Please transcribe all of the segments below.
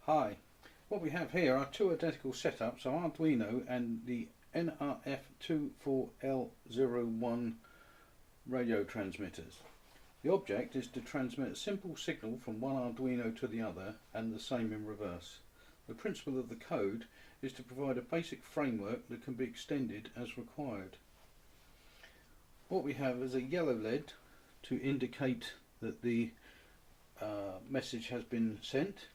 Hi, what we have here are two identical setups of Arduino and the NRF24L01 radio transmitters. The object is to transmit a simple signal from one Arduino to the other and the same in reverse. The principle of the code is to provide a basic framework that can be extended as required. What we have is a yellow LED to indicate that the message has been sent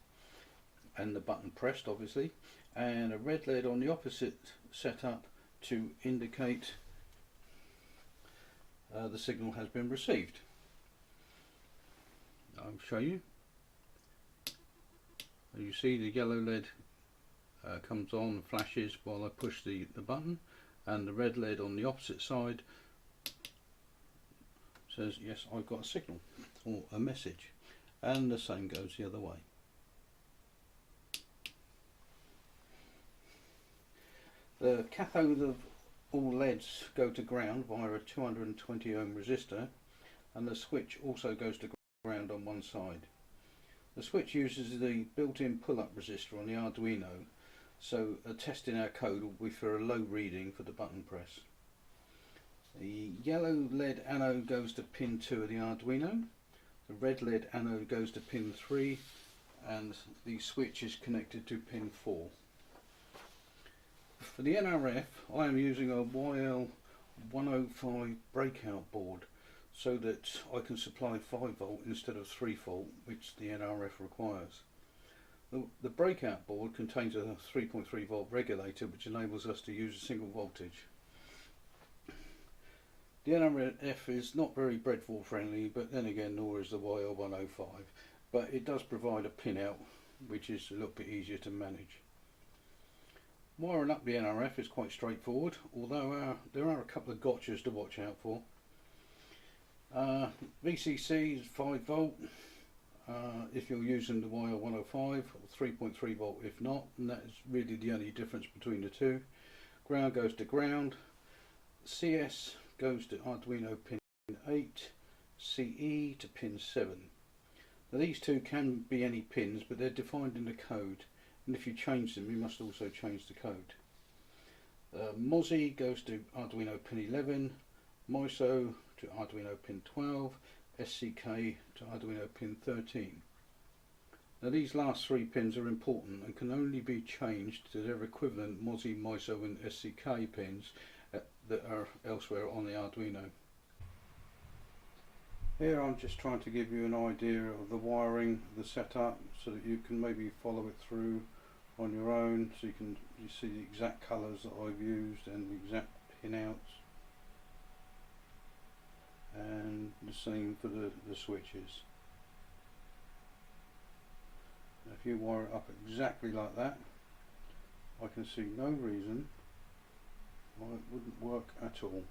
and the button pressed, obviously, and a red LED on the opposite setup to indicate the signal has been received. I'll show you. As you see, the yellow LED comes on and flashes while I push the button, and the red LED on the opposite side says yes, I've got a signal or a message, and the same goes the other way. The cathode of all LEDs go to ground via a 220 ohm resistor, and the switch also goes to ground on one side. The switch uses the built-in pull-up resistor on the Arduino, so a test in our code will be for a low reading for the button press. The yellow LED anode goes to pin 2 of the Arduino, the red LED anode goes to pin 3, and the switch is connected to pin 4. For the NRF, I am using a YL105 breakout board so that I can supply 5 volt instead of 3 volt, which the NRF requires. The breakout board contains a 3.3 volt regulator which enables us to use a single voltage. The NRF is not very breadboard friendly, but then again nor is the YL105, but it does provide a pin out which is a little bit easier to manage. Wiring up the NRF is quite straightforward, although there are a couple of gotchas to watch out for. VCC is 5 volt if you're using the YL105, or 3.3 volt if not, and that is really the only difference between the two. Ground goes to ground, CS goes to Arduino pin 8, CE to pin 7. Now these two can be any pins, but they're defined in the code, and if you change them you must also change the code. MOSI goes to Arduino pin 11, MISO to Arduino pin 12, SCK to Arduino pin 13. Now these last 3 pins are important and can only be changed to their equivalent MOSI, MISO and SCK pins that are elsewhere on the Arduino. Here I'm just trying to give you an idea of the wiring, the setup, so that you can maybe follow it through on your own, so you see the exact colours that I've used and the exact pin outs, and the same for the switches. Now if you wire it up exactly like that, I can see no reason why it wouldn't work at all.